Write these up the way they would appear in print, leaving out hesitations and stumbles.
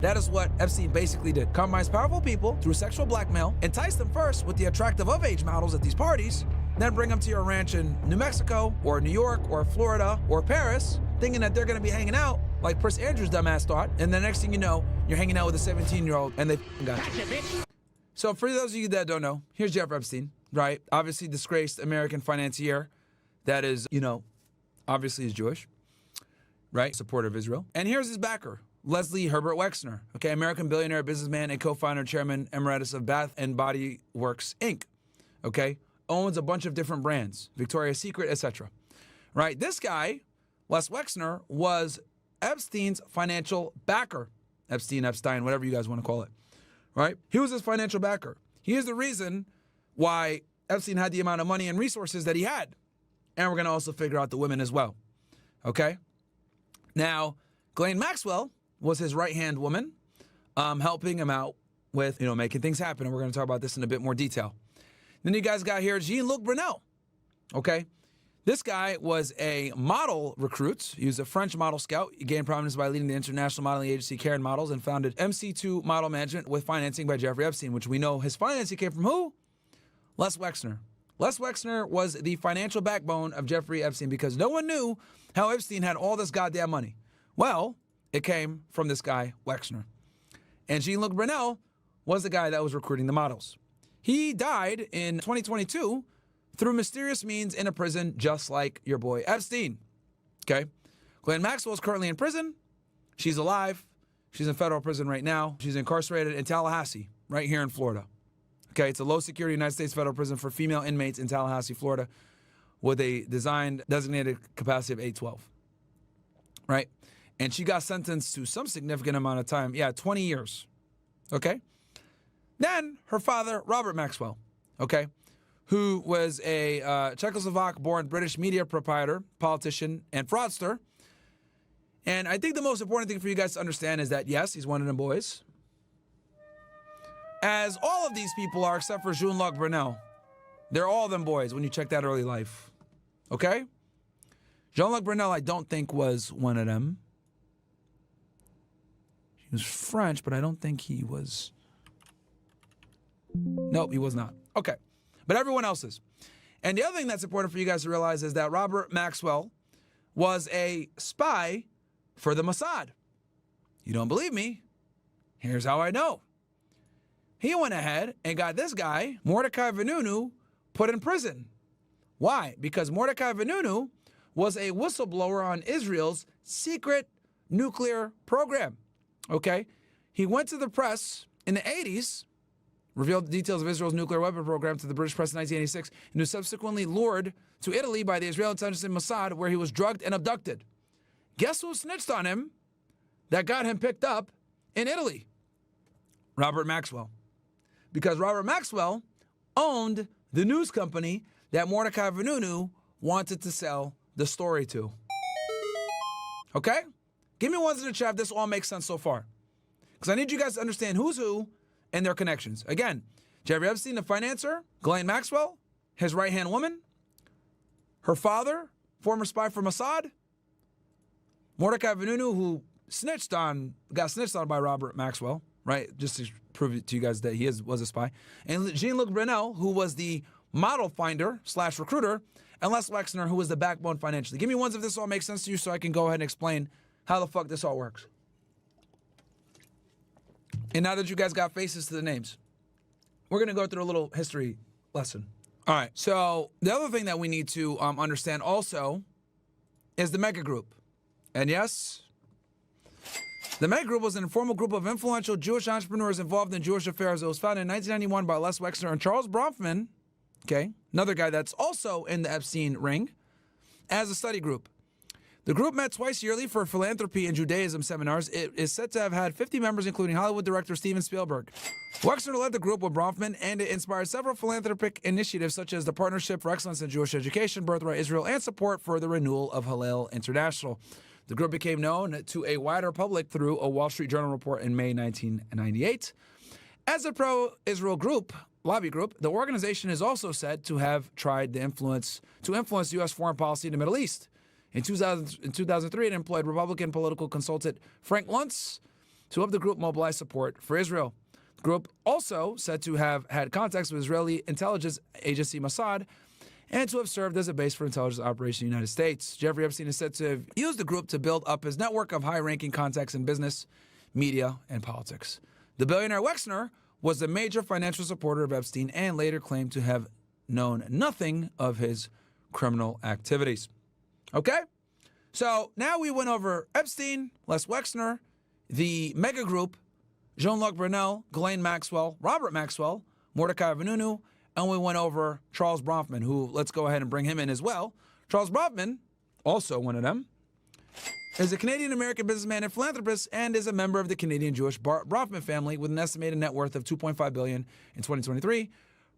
That is what Epstein basically did. Combines powerful people through sexual blackmail, entice them first with the attractive of-age models at these parties, then bring them to your ranch in New Mexico or New York or Florida or Paris, thinking that they're gonna be hanging out like Prince Andrew's dumbass thought, and the next thing you know, you're hanging out with a 17-year-old and they got you. So for those of you that don't know, here's Jeffrey Epstein, right? Obviously disgraced American financier that is, obviously is Jewish, right? Supporter of Israel. And here's his backer, Leslie Herbert Wexner, okay, American billionaire, businessman, and co-founder, chairman emeritus of Bath and Body Works, Inc., okay? Owns a bunch of different brands, Victoria's Secret, etc. Right? This guy, Les Wexner, was Epstein's financial backer. Epstein, Epstein, whatever you guys want to call it, right? He was his financial backer. He is the reason why Epstein had the amount of money and resources that he had. And we're going to also figure out the women as well, okay? Now, Ghislaine Maxwell was his right-hand woman, helping him out with, making things happen. And we're going to talk about this in a bit more detail. Then you guys got here Jean-Luc Brunel, okay? This guy was a model recruit. He was a French model scout. He gained prominence by leading the international modeling agency Karen Models and founded MC2 Model Management with financing by Jeffrey Epstein, which we know his financing came from who? Les Wexner. Les Wexner was the financial backbone of Jeffrey Epstein because no one knew how Epstein had all this goddamn money. Well, it came from this guy, Wexner. And Jean-Luc Brunel was the guy that was recruiting the models. He died in 2022 through mysterious means in a prison just like your boy Epstein, okay? Ghislaine Maxwell is currently in prison. She's alive. She's in federal prison right now. She's incarcerated in Tallahassee, right here in Florida. Okay, it's a low-security United States federal prison for female inmates in Tallahassee, Florida, with a designated capacity of 812, right? And she got sentenced to some significant amount of time. Yeah, 20 years, okay? Then her father, Robert Maxwell, okay, who was a Czechoslovak-born British media proprietor, politician, and fraudster. And I think the most important thing for you guys to understand is that, yes, he's one of them boys. As all of these people are, except for Jean-Luc Brunel. They're all them boys when you check that early life, okay? Jean-Luc Brunel, I don't think, was one of them. He was French, but I don't think he was... Nope, he was not. Okay. But everyone else is. And the other thing that's important for you guys to realize is that Robert Maxwell was a spy for the Mossad. You don't believe me? Here's how I know. He went ahead and got this guy, Mordecai Vanunu, put in prison. Why? Because Mordecai Vanunu was a whistleblower on Israel's secret nuclear program. Okay? He went to the press in the 80s, revealed the details of Israel's nuclear weapon program to the British press in 1986, and was subsequently lured to Italy by the Israeli intelligence and Mossad, where he was drugged and abducted. Guess who snitched on him that got him picked up in Italy? Robert Maxwell. Because Robert Maxwell owned the news company that Mordecai Vanunu wanted to sell the story to. Okay? Give me ones in the chat if this all makes sense so far. Because I need you guys to understand who's who and their connections. Again, Jeffrey Epstein, the financier, Ghislaine Maxwell, his right-hand woman, her father, former spy for Mossad, Mordecai Vanunu, who got snitched on by Robert Maxwell, right? Just to prove it to you guys that he was a spy. And Jean-Luc Brunel, who was the model finder / recruiter, and Les Wexner, who was the backbone financially. Give me ones if this all makes sense to you so I can go ahead and explain how the fuck this all works. And now that you guys got faces to the names, we're going to go through a little history lesson. All right. So the other thing that we need to understand also is the mega group. And yes, the mega group was an informal group of influential Jewish entrepreneurs involved in Jewish affairs. It was founded in 1991 by Les Wexner and Charles Bronfman, okay, another guy that's also in the Epstein ring, as a study group. The group met twice yearly for philanthropy and Judaism seminars. It is said to have had 50 members, including Hollywood director Steven Spielberg. Wexner led the group with Bronfman, and it inspired several philanthropic initiatives such as the Partnership for Excellence in Jewish Education, Birthright Israel, and support for the renewal of Hillel International. The group became known to a wider public through a Wall Street Journal report in May 1998. As a pro-Israel group, lobby group, the organization is also said to have tried to influence U.S. foreign policy in the Middle East. In 2003, it employed Republican political consultant Frank Luntz Two of the group mobilized support for Israel. The group also said to have had contacts with Israeli intelligence agency Mossad and to have served as a base for intelligence operations in the United States. Jeffrey Epstein is said to have used the group to build up his network of high-ranking contacts in business, media, and politics. The billionaire Wexner was the major financial supporter of Epstein and later claimed to have known nothing of his criminal activities. Okay? So now we went over Epstein, Les Wexner, the mega group, Jean-Luc Brunel, Ghislaine Maxwell, Robert Maxwell, Mordecai Vanunu, and we went over Charles Bronfman, who, let's go ahead and bring him in as well. Charles Bronfman, also one of them, is a Canadian-American businessman and philanthropist and is a member of the Canadian Jewish Bronfman family with an estimated net worth of $2.5 billion in 2023.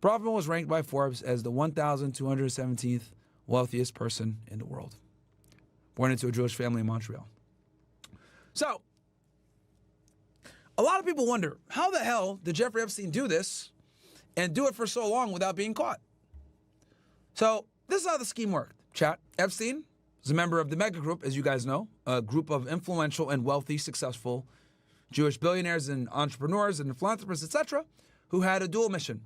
Bronfman was ranked by Forbes as the 1,217th wealthiest person in the world. Born into a Jewish family in Montreal. So, a lot of people wonder, how the hell did Jeffrey Epstein do this and do it for so long without being caught? So, this is how the scheme worked. Chat. Epstein is a member of the mega group, as you guys know, a group of influential and wealthy, successful Jewish billionaires and entrepreneurs and philanthropists, etc., who had a dual mission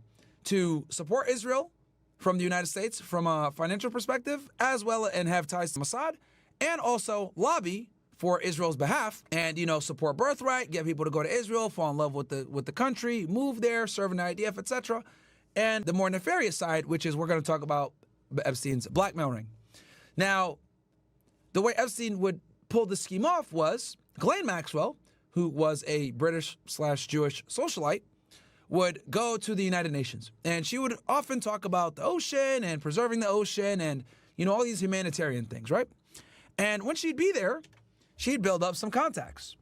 to support Israel from the United States from a financial perspective, as well and have ties to Mossad, and also lobby for Israel's behalf and, support birthright, get people to go to Israel, fall in love with the country, move there, serve in the IDF, etc. And the more nefarious side, which is we're going to talk about Epstein's blackmail ring. Now, the way Epstein would pull the scheme off was Ghislaine Maxwell, who was a British/Jewish socialite, would go to the United Nations. And she would often talk about the ocean and preserving the ocean and, all these humanitarian things, right? And when she'd be there, she'd build up some contacts.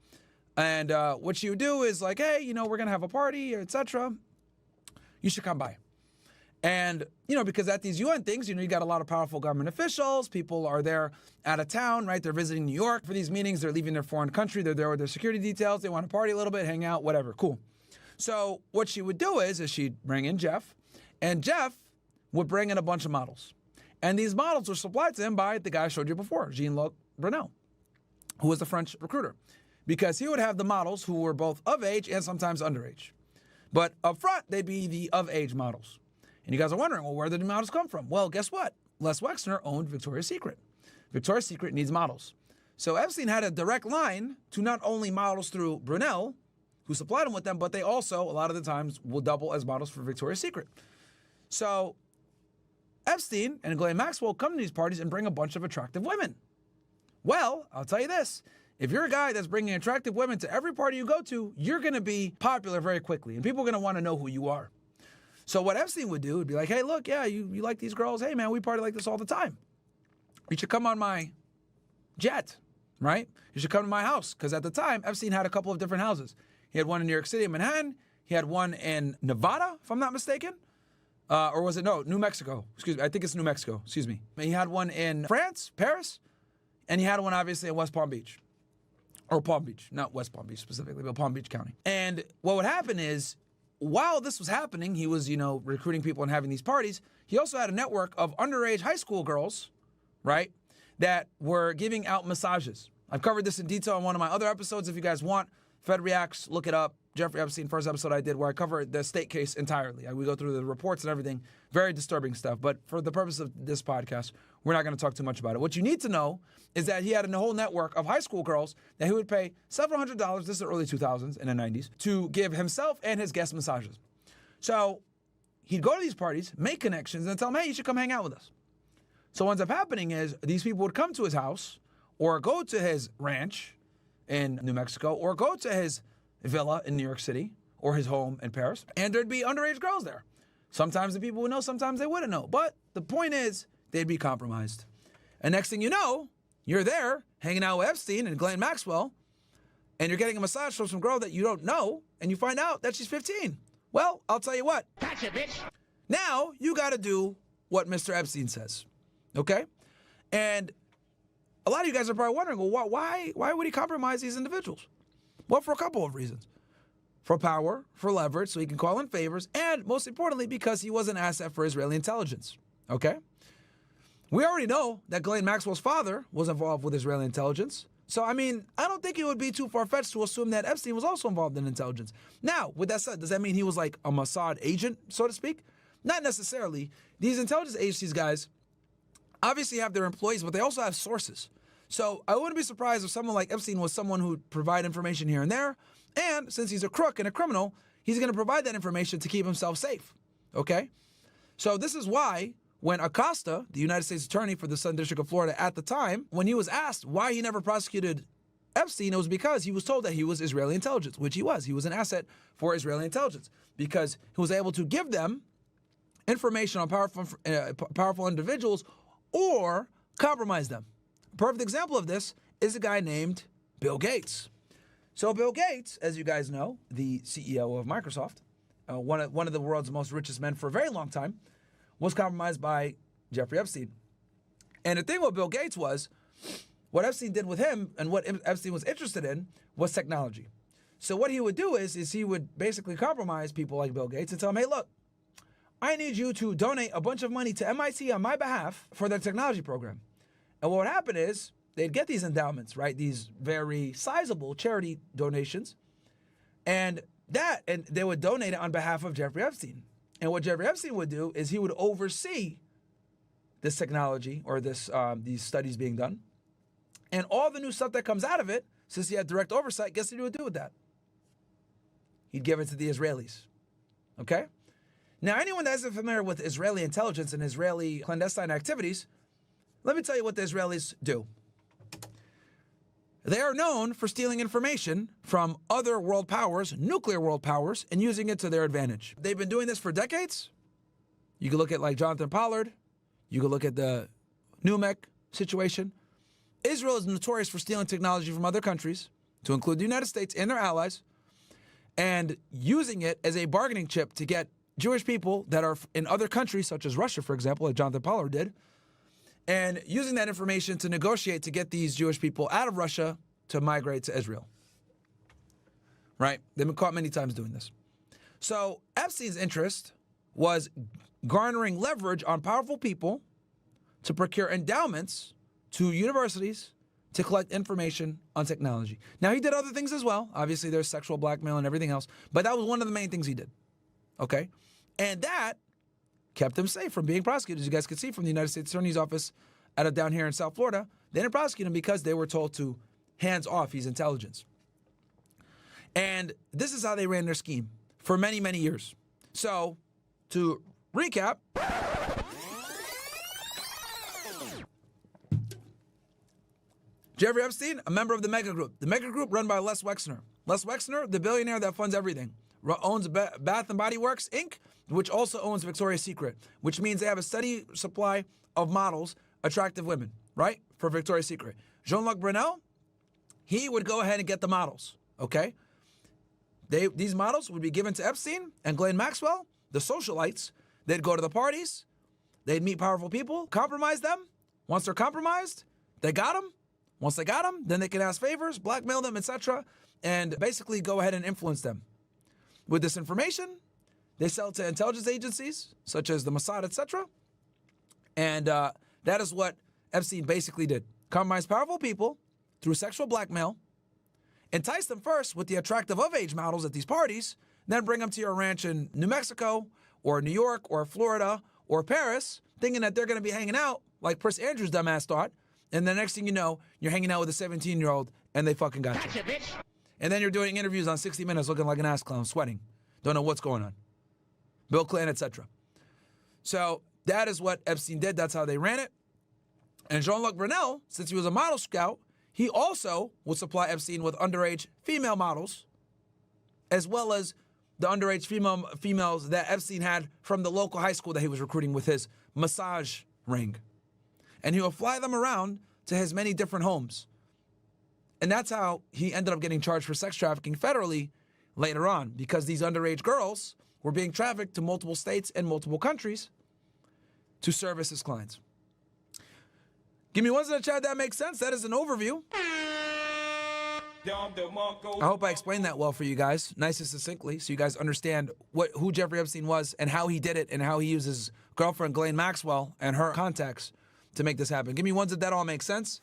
And what she would do is like, hey, we're going to have a party, etc. You should come by. And, because at these UN things, you got a lot of powerful government officials. People are there out of town, right? They're visiting New York for these meetings. They're leaving their foreign country. They're there with their security details. They want to party a little bit, hang out, whatever. Cool. So what she would do is she'd bring in Jeff, and Jeff would bring in a bunch of models. And these models were supplied to him by the guy I showed you before, Jean-Luc Brunel, who was a French recruiter, because he would have the models who were both of age and sometimes underage. But up front, they'd be the of-age models. And you guys are wondering, well, where did the models come from? Well, guess what? Les Wexner owned Victoria's Secret. Victoria's Secret needs models. So Epstein had a direct line to not only models through Brunel, who supplied him with them, but they also, a lot of the times, will double as models for Victoria's Secret. So Epstein and Ghislaine Maxwell come to these parties and bring a bunch of attractive women. Well, I'll tell you this. If you're a guy that's bringing attractive women to every party you go to, you're going to be popular very quickly, and people are going to want to know who you are. So what Epstein would do would be like, hey, look, yeah, you like these girls? Hey, man, we party like this all the time. You should come on my jet, right? You should come to my house, because at the time, Epstein had a couple of different houses. He had one in New York City and Manhattan. He had one in Nevada, if I'm not mistaken. Or was it, no, New Mexico. Excuse me, I think it's New Mexico, excuse me. He had one in France, Paris, and he had one obviously in West Palm Beach. Or Palm Beach, not West Palm Beach specifically, but Palm Beach County. And what would happen is, while this was happening, he was, recruiting people and having these parties. He also had a network of underage high school girls, right, that were giving out massages. I've covered this in detail in one of my other episodes. If you guys want, Fed Reacts, look it up. Jeffrey Epstein, first episode I did where I covered the state case entirely. We go through the reports and everything. Very disturbing stuff. But for the purpose of this podcast, we're not going to talk too much about it. What you need to know is that he had a whole network of high school girls that he would pay several $100s, this is the early 2000s and the 90s, to give himself and his guest massages. So he'd go to these parties, make connections, and tell them, hey, you should come hang out with us. So what ends up happening is these people would come to his house or go to his ranch in New Mexico or go to his villa in New York City or his home in Paris, and there'd be underage girls there. Sometimes the people would know, sometimes they wouldn't know. But the point is, they'd be compromised. And next thing you know, you're there hanging out with Epstein and Ghislaine Maxwell, and you're getting a massage from some girl that you don't know, and you find out that she's 15. Well, I'll tell you what. Gotcha, bitch. Now, you got to do what Mr. Epstein says, okay? And a lot of you guys are probably wondering, well, why would he compromise these individuals? Well, for a couple of reasons. For power, for leverage, so he can call in favors, and most importantly, because he was an asset for Israeli intelligence, okay? We already know that Ghislaine Maxwell's father was involved with Israeli intelligence, So, I mean, I don't think it would be too far-fetched to assume that Epstein was also involved in intelligence. Now, with that said, does that mean he was like a Mossad agent, so to speak? Not necessarily. These intelligence agencies, guys, obviously have their employees, but they also have sources. So I wouldn't be surprised if someone like Epstein was someone who'd provide information here and there. And since he's a crook and a criminal, he's going to provide that information to keep himself safe. Okay? So this is why when Acosta, the United States Attorney for the Southern District of Florida at the time, when he was asked why he never prosecuted Epstein, it was because he was told that he was Israeli intelligence, which he was. He was an asset for Israeli intelligence because he was able to give them information on powerful individuals or compromise them. A perfect example of this is a guy named Bill Gates. So Bill Gates, as you guys know, the CEO of Microsoft, one of the world's most richest men for a very long time, was compromised by Jeffrey Epstein. And the thing with Bill Gates was, what Epstein did with him and what Epstein was interested in was technology. So what he would do is he would basically compromise people like Bill Gates and tell them, hey, look, I need you to donate a bunch of money to MIT on my behalf for their technology program. And what would happen is they'd get these endowments, right? These very sizable charity donations. And they would donate it on behalf of Jeffrey Epstein. And what Jeffrey Epstein would do is he would oversee this technology or these studies being done. And all the new stuff that comes out of it, since he had direct oversight, guess what he would do with that? He'd give it to the Israelis. Okay? Now, anyone that isn't familiar with Israeli intelligence and Israeli clandestine activities, let me tell you what the Israelis do. They are known for stealing information from other world powers, nuclear world powers, and using it to their advantage. They've been doing this for decades. You can look at like Jonathan Pollard. You can look at the Numek situation. Israel is notorious for stealing technology from other countries, to include the United States and their allies, and using it as a bargaining chip to get Jewish people that are in other countries, such as Russia, for example, like Jonathan Pollard did, and using that information to negotiate to get these Jewish people out of Russia to migrate to Israel. Right? They've been caught many times doing this. So Epstein's interest was garnering leverage on powerful people to procure endowments to universities to collect information on technology. Now, he did other things as well. Obviously, there's sexual blackmail and everything else, but that was one of the main things he did. Okay? And that kept him safe from being prosecuted. As you guys can see from the United States Attorney's Office down here in South Florida, they didn't prosecute him because they were told to hands off his intelligence. And this is how they ran their scheme for many, many years. So, to recap, Jeffrey Epstein, a member of the Mega Group. The Mega Group run by Les Wexner. Les Wexner, the billionaire that funds everything, owns Bath and Body Works, Inc., which also owns Victoria's Secret, which means they have a steady supply of models, attractive women, right, for Victoria's Secret. Jean-Luc Brunel, he would go ahead and get the models, okay? These models would be given to Epstein and Ghislaine Maxwell, the socialites. They'd go to the parties. They'd meet powerful people, compromise them. Once they're compromised, they got them. Once they got them, then they can ask favors, blackmail them, etc., and basically go ahead and influence them. With this information, they sell it to intelligence agencies, such as the Mossad, etc., and that is what Epstein basically did. Compromise powerful people through sexual blackmail, entice them first with the attractive of-age models at these parties, then bring them to your ranch in New Mexico or New York or Florida or Paris, thinking that they're going to be hanging out like Prince Andrew's dumbass thought, and the next thing you know, you're hanging out with a 17-year-old and they fucking got you. And then you're doing interviews on 60 Minutes looking like an ass clown, sweating. Don't know what's going on. Bill Clinton, etc. So that is what Epstein did. That's how they ran it. And Jean-Luc Brunel, since he was a model scout, he also would supply Epstein with underage female models, as well as the underage females that Epstein had from the local high school that he was recruiting with his massage ring. And he would fly them around to his many different homes. And that's how he ended up getting charged for sex trafficking federally later on, because these underage girls were being trafficked to multiple states and multiple countries to service his clients. Give me ones in the chat that makes sense. That is an overview. I hope I explained that well for you guys, nice and succinctly, so you guys understand who Jeffrey Epstein was and how he did it and how he used his girlfriend, Ghislaine Maxwell, and her contacts to make this happen. Give me ones that all makes sense.